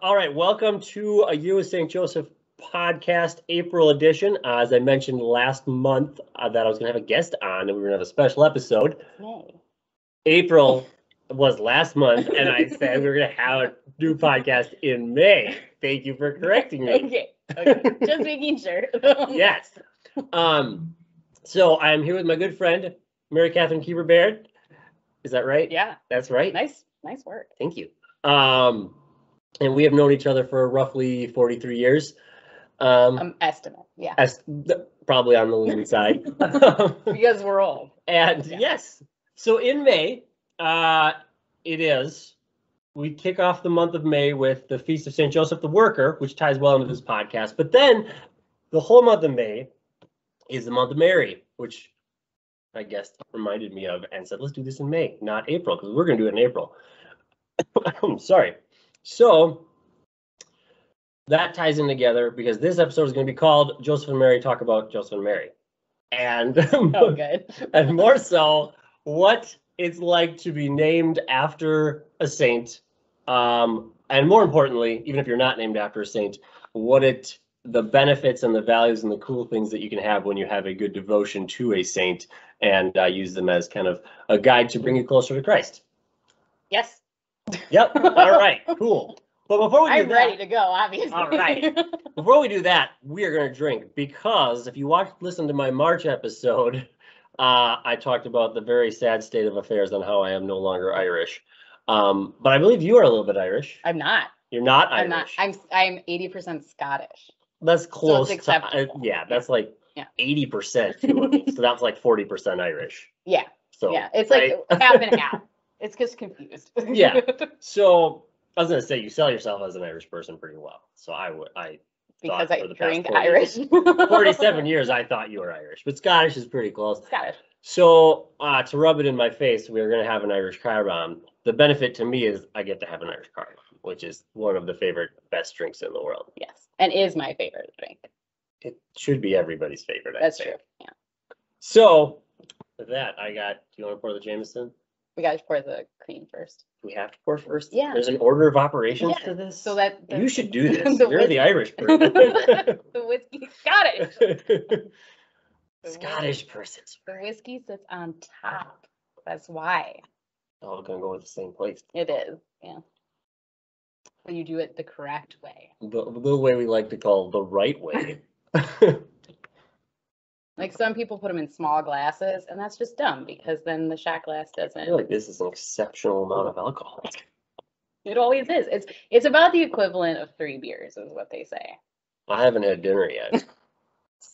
All right, welcome to a U of St. Joseph podcast, April edition. As I mentioned last month that I was going to have a guest on and we were going to have a special episode. Yay. April was last month, and I said we were going to have a new podcast in May. Thank you for correcting me. Okay. Just making sure. Yes. So I'm here with my good friend, Mary Catherine Keeper Baird. Is that right? Yeah. That's right. Nice work. Thank you. And we have known each other for roughly 43 years. Estimate. Yeah. Probably on the lean side. Because we're old. And Yeah. yes, so in May, we kick off the month of May with the Feast of St. Joseph the Worker, which ties well into this podcast. But then the whole month of May is the month of Mary, which I guess reminded me of and said, let's do this in May, not April, because we're going to do it in April. Sorry. So that ties in together because this episode is going to be called Joseph and Mary Talk About Joseph and Mary. And, Oh, good. and more so, what it's like to be named after a saint. And more importantly, even if you're not named after a saint, the benefits and the values and the cool things that you can have when you have a good devotion to a saint and use them as kind of a guide to bring you closer to Christ. Yes. Yep. All right. Cool. But before we do I'm that, ready to go, obviously. All right. Before we do that, we are going to drink because if you listen to my March episode, I talked about the very sad state of affairs on how I am no longer Irish. But I believe you are a little bit Irish. I'm not. You're not I'm Irish. not. I'm 80% Scottish. That's close. it's acceptable. Yeah, that's like Yeah. 80%. So that's like 40% Irish. Yeah. So Yeah. It's like half and half. It's just confused. Yeah. So I was gonna say you sell yourself as an Irish person pretty well. So I Because thought I for the past drink 40 Irish. 47 years I thought you were Irish, but Scottish is pretty close. Scottish. So to rub it in my face, we're gonna have an Irish car bomb. The benefit to me is I get to have an Irish car bomb, which is one of the best drinks in the world. Yes. And is my favorite drink. It should be everybody's favorite. I'd That's say. true. Yeah. So with that, do you want to pour the Jameson? We got to pour the cream first. We have to pour first? Yeah. There's an order of operations Yeah, to this? So that You should do this. the You're the Irish person. the whiskey Scottish. Scottish persons. The whiskey sits on top. That's why All gonna go with the same place. it is. Yeah. But you do it the correct way. The way we like to call the right way. Like some people put them in small glasses, and that's just dumb because then the shot glass I doesn't. feel like this is an exceptional amount of alcohol. It always is. It's about the equivalent of 3 beers, is what they say. I haven't had dinner yet.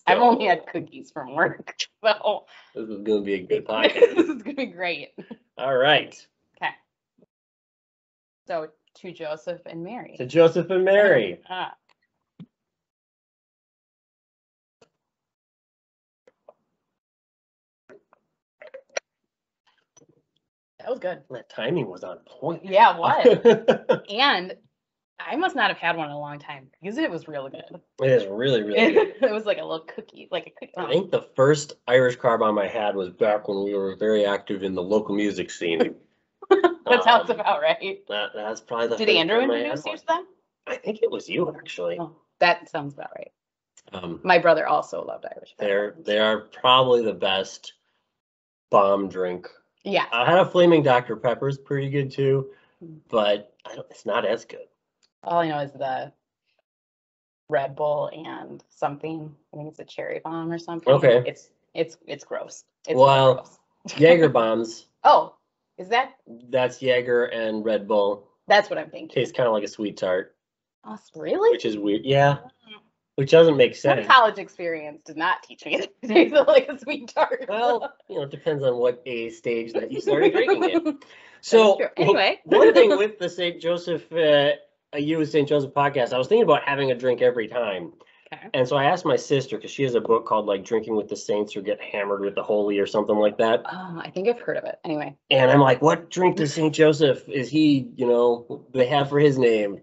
I've So, only had cookies from work, so This is gonna be a good podcast. this is gonna be great. All right. Okay. So to Joseph and Mary. To Joseph and Mary. Ah. That was good. That timing was on point. Yeah, it was. And I must not have had one in a long time because it was real good. It is really, really good. It was like a little cookie, like a cookie. I think the first Irish car bomb I had was back when we were very active in the local music scene. That sounds about right. That's probably the Did first Andrew time I had introduce you one. to them? I think it was you actually. Oh, that sounds about right. Um, My brother also loved Irish. they are probably the best bomb drink. Yeah. I had a Flaming Dr. Pepper's pretty good too, but it's not as good. All I know is the Red Bull and something. I think it's a cherry bomb or something. Okay. It's gross. It's Well, gross. Jaeger bombs, Oh, is that's Jaeger and Red Bull. that's what I'm thinking. Tastes kind of like a sweet tart, Oh, really? which is weird. Yeah, which doesn't make My sense. college experience did not teach me that it tasted like a sweet tart. Well, it depends on what stage that you started drinking it. So true. Anyway. one thing with the St. Joseph, a U of St. Joseph podcast, I was thinking about having a drink every time. Okay. And so I asked my sister, because she has a book called like Drinking with the Saints or Get Hammered with the Holy or something like that. Oh, I think I've heard of it. Anyway. And I'm like, what drink does St. Joseph is he, they have for his name?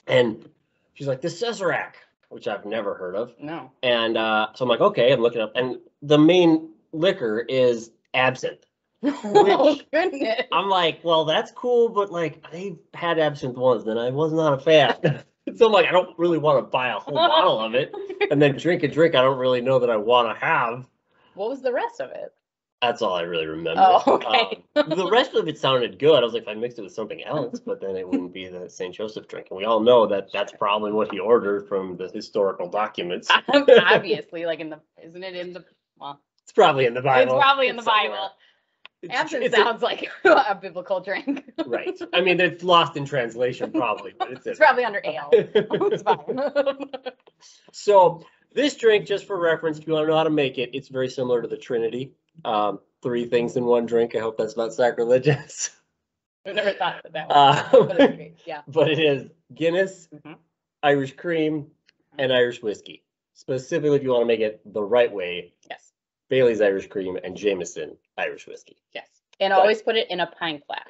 And she's like, the Sazerac, which I've never heard of. No. And so I'm like, okay, I'm looking up. And the main liquor is absinthe. Oh, goodness. I'm like, well, that's cool, but like I had absinthe once, and I was not a fan. So I'm like, I don't really want to buy a whole bottle of it and then drink a drink I don't really know that I want to have. What was the rest of it? That's all I really remember. Oh, okay. The rest of it sounded good. I was like, if I mixed it with something else, but then it wouldn't be the St. Joseph drink. And we all know that that's probably what he ordered from the historical documents. Obviously, like isn't it in the, well, It's probably in the Bible. it's probably in the somewhere. Bible. It's- Absinthe it's a- sounds like a biblical drink. right. I mean, it's lost in translation probably, but it's It's probably under ale. It's fine. So this drink, just for reference, if you want to know how to make it, it's very similar to the Trinity. 3 things in one drink. I hope that's not sacrilegious. I never thought of that one. But it's great. Yeah. But it is Guinness, Mhm. Irish cream, and Irish whiskey. Specifically, if you want to make it the right way, Yes. Bailey's Irish cream and Jameson Irish whiskey. Yes. And Right. always put it in a pint glass.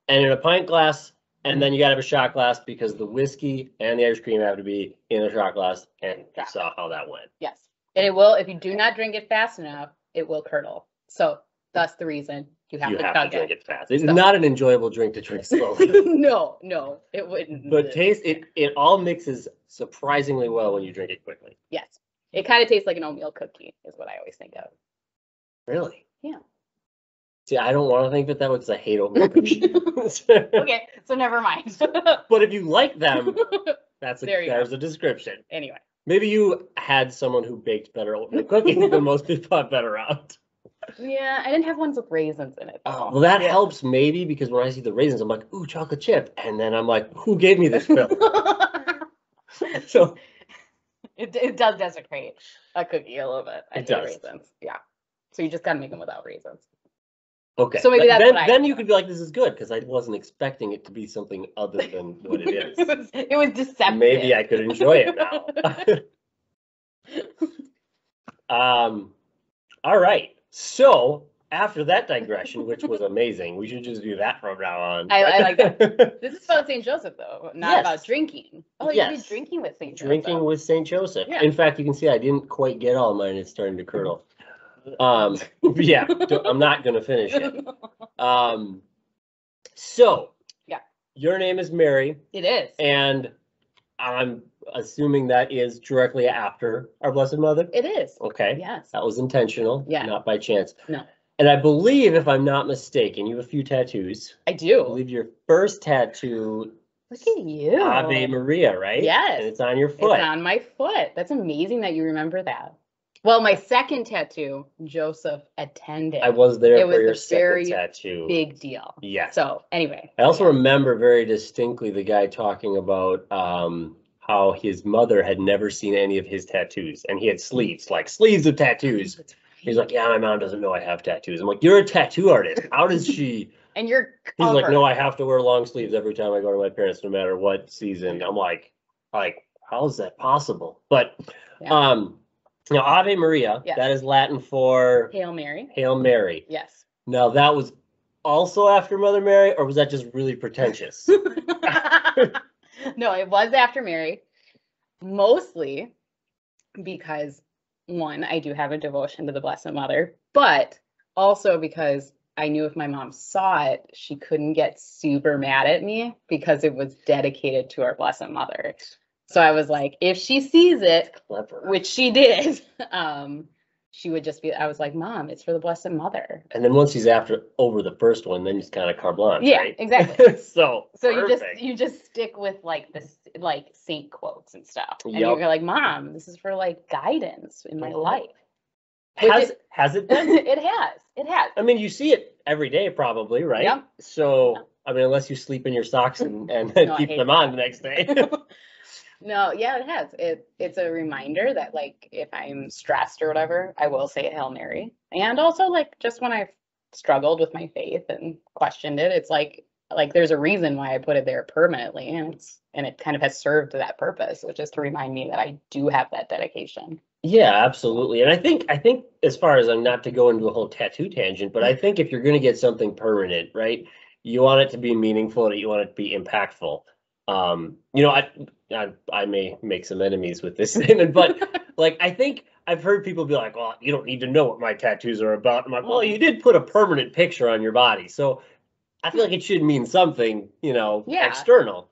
And in a pint glass, and then you gotta have a shot glass because the whiskey and the Irish cream have to be in a shot glass, and you saw how that went. Yes. And it will, if you do not drink it fast enough, it will curdle. So that's the reason you have You to have chug to drink it. it fast. It's So- not an enjoyable drink to drink slowly. No, it wouldn't. But taste it, it all mixes surprisingly well when you drink it quickly. Yes. It kind of tastes like an oatmeal cookie, is what I always think of. Really? Yeah. See, I don't want to think of it that way because I hate oatmeal cookies. Okay, so never mind. But if you like them, There you go. there's a description. Anyway. Maybe you had someone who baked better oatmeal cookies than most people have been around. Yeah, I didn't have ones with raisins in it. though. Well, that Yeah. helps maybe because when I see the raisins, I'm like, ooh, chocolate chip. And then I'm like, who gave me this pill? So It does desecrate a cookie a little bit. I It hate does. raisins. Yeah. So you just gotta make them without raisins. okay. So maybe that's then, what I then you thought. could be like, this is good because I wasn't expecting it to be something other than what it is. It was deceptive. Maybe I could enjoy it now. All right. So after that digression, which was amazing, we should just do that from now on. I like that. This is about St. Joseph, though, not about Yes. drinking. Oh, you'll Yes. be drinking with St. Joseph. Drinking with St. Joseph. Yeah. In fact, you can see I didn't quite get all mine. It's starting to curdle. Yeah, I'm not going to finish it. So, Yeah. your name is Mary, It is. and I'm assuming that is directly after our Blessed Mother. It is. Okay. Yes. That was intentional, Yeah. not by chance. No. And I believe, if I'm not mistaken, you have a few tattoos. I I do. believe your first tattoo, Look at you. Ave Maria, right? Yes. And it's on your It's foot. on my foot. That's amazing that you remember that. Well, my second tattoo, Joseph attended. I was there It for was your a second very tattoo. Big deal. Yes. So anyway. I also yeah. remember very distinctly the guy talking about how his mother had never seen any of his tattoos, and he had sleeves, like sleeves of tattoos. That's He's like, yeah, my mom doesn't know I have tattoos. I'm like, you're a tattoo artist. How does she? And you're He's like, covered. no, I have to wear long sleeves every time I go to my parents, no matter what season. I'm like, how is that possible? But, Yeah. now Ave Maria, Yes. that is Latin for Hail Mary. Hail Mary. Yes. Now that was also after Mother Mary, or was that just really pretentious? No, it was after Mary, mostly because one, I do have a devotion to the Blessed Mother, but also because I knew if my mom saw it, she couldn't get super mad at me because it was dedicated to our Blessed Mother. So I was like, if she sees it, Clever. which she did, she would just be, I was like, Mom, it's for the Blessed Mother. And then once he's over the first one, then he's kind of carte blanche, Yeah, right? exactly. So So perfect. you just stick with like this like saint quotes and stuff. And Yep. you're like, Mom, this is for like guidance in my life. Which has it been? It has. I mean, you see it every day, probably, right? Yep. So, Yep. I mean, unless you sleep in your socks and No, I keep hate them on the next day. No, yeah, it has. It's a reminder that like if I'm stressed or whatever, I will say Hail Mary. And also like just when I've struggled with my faith and questioned it, it's like there's a reason why I put it there permanently, and it kind of has served that purpose, which is to remind me that I do have that dedication. Yeah, absolutely. And I think as far as I'm not to go into a whole tattoo tangent, but I think if you're going to get something permanent, right, you want it to be meaningful and you want it to be impactful. You know, I may make some enemies with this statement, but Like, I think I've heard people be like, well, you don't need to know what my tattoos are about. I'm like, well, you did put a permanent picture on your body. So I feel like it should mean something, Yeah. external.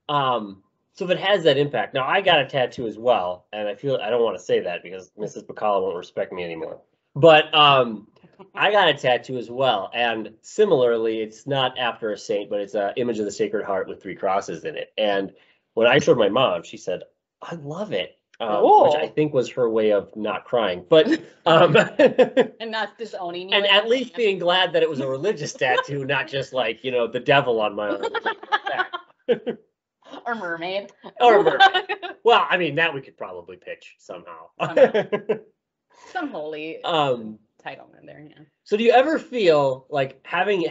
So if it has that impact. Now, I got a tattoo as well, and I don't want to say that because Mrs. Bacala won't respect me anymore. But I got a tattoo as well, and similarly, it's not after a saint, but it's an image of the Sacred Heart with 3 crosses in it. And when I showed my mom, she said, I love it. Which I think was her way of not crying, but and not disowning you. And at least being glad that it was a religious tattoo, not just like the devil on my arm. Or mermaid. Or mermaid. Well, I mean that we could probably pitch somehow. Some holy title in there, yeah. So do you ever feel like having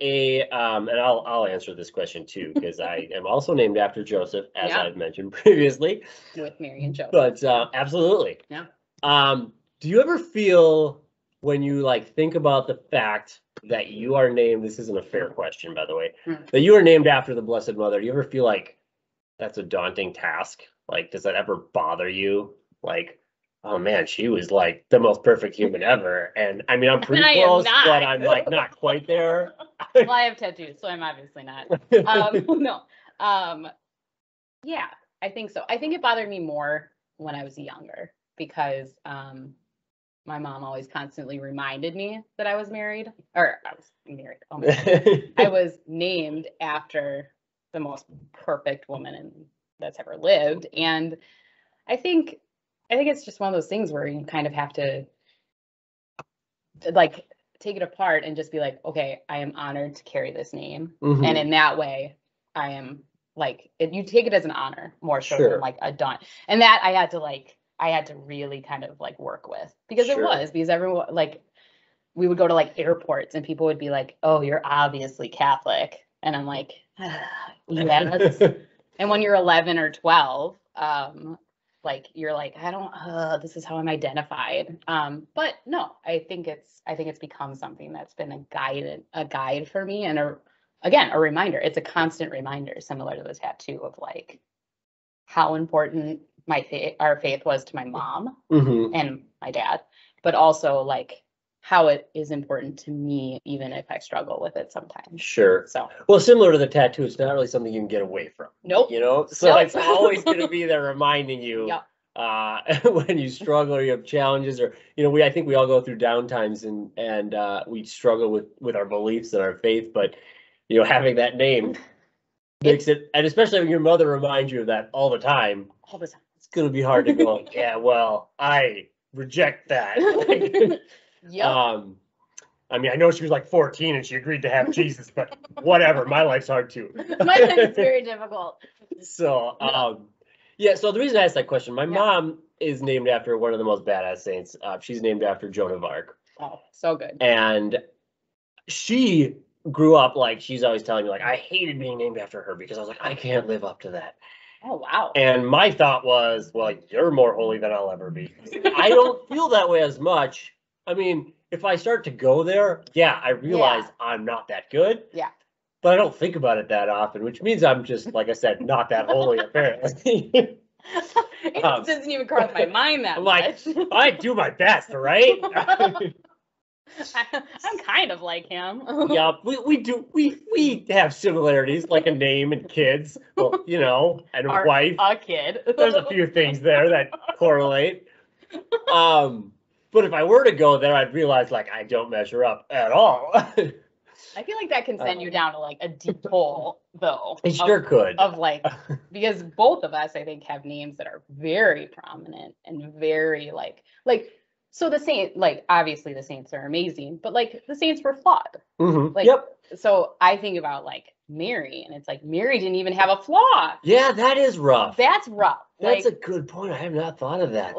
a and I'll answer this question too, because I am also named after Joseph, as I've mentioned previously. With Mary and Joseph. But absolutely. Yeah. Do you ever feel when you think about the fact that you are named, this isn't a fair question, by the way, that you are named after the Blessed Mother, do you ever feel like that's a daunting task? Like, does that ever bother you? Like, oh man, she was like the most perfect human ever. And I mean, I'm pretty close, but I'm not quite there. Well, I have tattoos, so I'm obviously not. No. Yeah, I think so. I think it bothered me more when I was younger because my mom always constantly reminded me that I was married, or I was married. Oh my God. I was named after the most perfect woman that's ever lived. And I think it's just one of those things where you kind of have to take it apart and just be like, okay, I am honored to carry this name. Mm-hmm. And in that way, I am you take it as an honor more so than a daunt. And that I had to really kind of work with because because everyone we would go to airports and people would be like, oh, you're obviously Catholic. And I'm like, yes. And when you're 11 or 12, you're like, I don't, this is how I'm identified. But no, I think it's become something that's been a guide for me and a reminder. It's a constant reminder, similar to the tattoo of how important our faith was to my mom and my dad, but also how it is important to me, even if I struggle with it sometimes. Sure. So, well, similar to the tattoo, it's not really something you can get away from. Nope. So it's always going to be there reminding you when you struggle or you have challenges, or I think we all go through downtimes and we struggle with our beliefs and our faith, but having that name makes it, and especially when your mother reminds you of that all the time. All the time. It's going to be hard to go, yeah, well, I reject that. Yep. I mean, I know she was 14 and she agreed to have Jesus, but whatever. My life's hard too. My life is very difficult. So, so the reason I asked that question, my mom is named after one of the most badass saints. She's named after Joan of Arc. Oh, so good. And she grew up she's always telling me I hated being named after her because I was like, I can't live up to that. Oh, wow. And my thought was, well, you're more holy than I'll ever be. I don't feel that way as much. I mean, if I start to go there, I realize I'm not that good. Yeah. But I don't think about it that often, which means I'm just, like I said, not that holy, apparently. It doesn't even cross my mind that much. I do my best, right? I'm kind of like him. Yeah, we do. We have similarities, like a name and kids, and a wife. A kid. There's a few things there that correlate. But if I were to go there, I'd realize I don't measure up at all. I feel like that can send you down to a deep hole, though. It sure could. Because both of us, I think, have names that are very prominent and very so the saint, obviously the saints are amazing, but the saints were flawed. Mm-hmm. Yep. So I think about Mary, and it's Mary didn't even have a flaw. Yeah, that is rough. That's rough. That's a good point. I have not thought of that.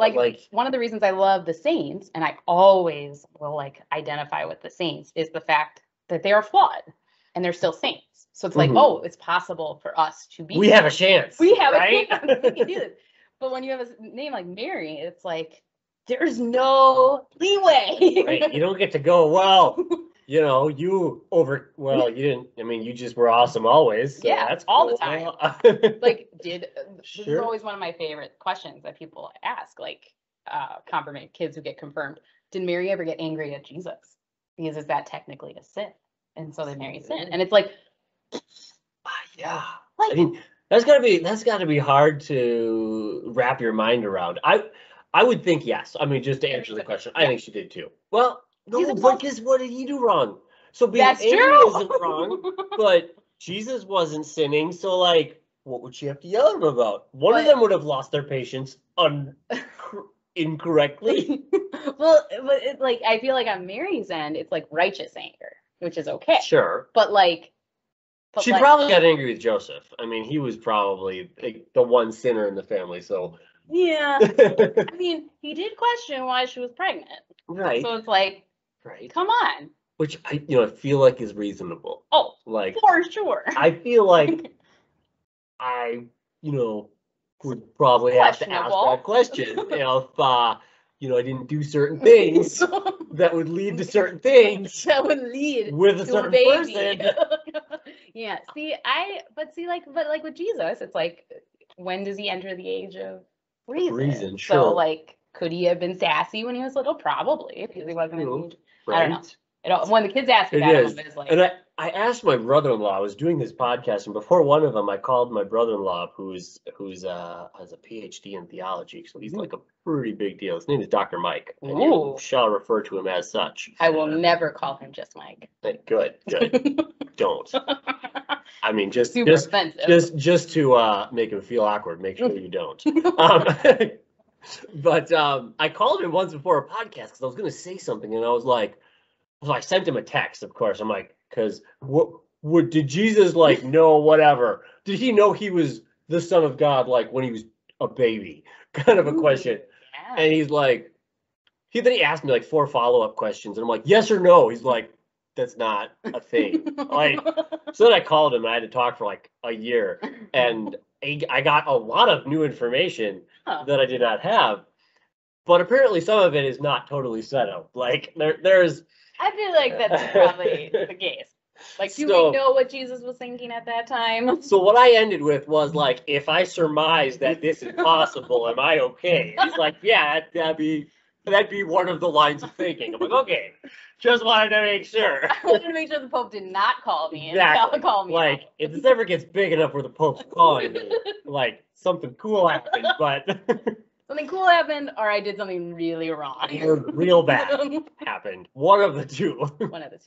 One of the reasons I love the saints, and I always will identify with the saints, is the fact that they are flawed and they're still saints. So it's oh, it's possible for us to be. We have a chance. We have right? a chance. We can do this. But when you have a name like Mary, it's there's no leeway. Right. You don't get to go, well, you didn't, you just were awesome always. So that's cool. All the time. This is always one of my favorite questions that people ask. confirmation kids who get confirmed, did Mary ever get angry at Jesus? Because is that technically a sin? And so then Mary sinned. And it's like, Yeah. like I mean, that's gotta be hard to wrap your mind around. I would think yes. I mean, just to answer the question, I think she did too. Well, no, He's a but both- guess what did he do wrong? So being That's angry true. isn't wrong, but Jesus wasn't sinning, so like, what would she have to yell at him about? One of But- them would have lost their patience incorrectly. well, but it's like I feel like on Mary's end, it's like righteous anger, which is okay. Sure. But like, She probably got angry with Joseph. I mean, he was probably like, the one sinner in the family, so. yeah. I mean, he did question why she was pregnant. Right. So it's like, Right. come on. Which I feel like is reasonable. Oh, Like, for sure. I feel like I, would probably have to ask Questionable. that question if, I didn't do certain things that would lead to certain things That would lead with a to a certain baby. person. Yeah. But like with Jesus, it's like, when does he enter the age of reason? Sure. So like, could he have been sassy when he was little? Probably, because he wasn't in the age. I don't know. When the kids ask me It that, is. it's like, And I asked my brother-in-law, I was doing this podcast, and before one of them, I called my brother-in-law, who's has a PhD in theology, so he's like a pretty big deal. His name is Dr. Mike, and you Ooh. shall refer to him as such. I will never call him just Mike. Good. Don't. I mean, just Super offensive. just to make him feel awkward, make sure you don't. But I called him once before a podcast because I was going to say something, and I was like, so I sent him a text, of course. I'm like, because what did Jesus like know whatever? Did he know he was the Son of God like when he was a baby? Kind of a question. Yeah. And he's like, then he asked me like 4 follow-up questions, and I'm like, yes or no? He's like, that's not a thing. Like, so then I called him, and I had to talk for like a year, and I got a lot of new information that I did not have. But apparently some of it is not totally set up. Like there's I feel like that's probably the case. Like, do we know what Jesus was thinking at that time? So what I ended with was like, if I surmise that this is possible, am I okay? He's like, yeah, that'd be one of the lines of thinking. I'm like, okay, just wanted to make sure. I wanted to make sure the Pope did not call me Exactly. and call me. Like, if this ever gets big enough where the Pope's calling me, like something cool happened, but something cool happened, or I did something really wrong. real bad happened. One of the two. One of the two.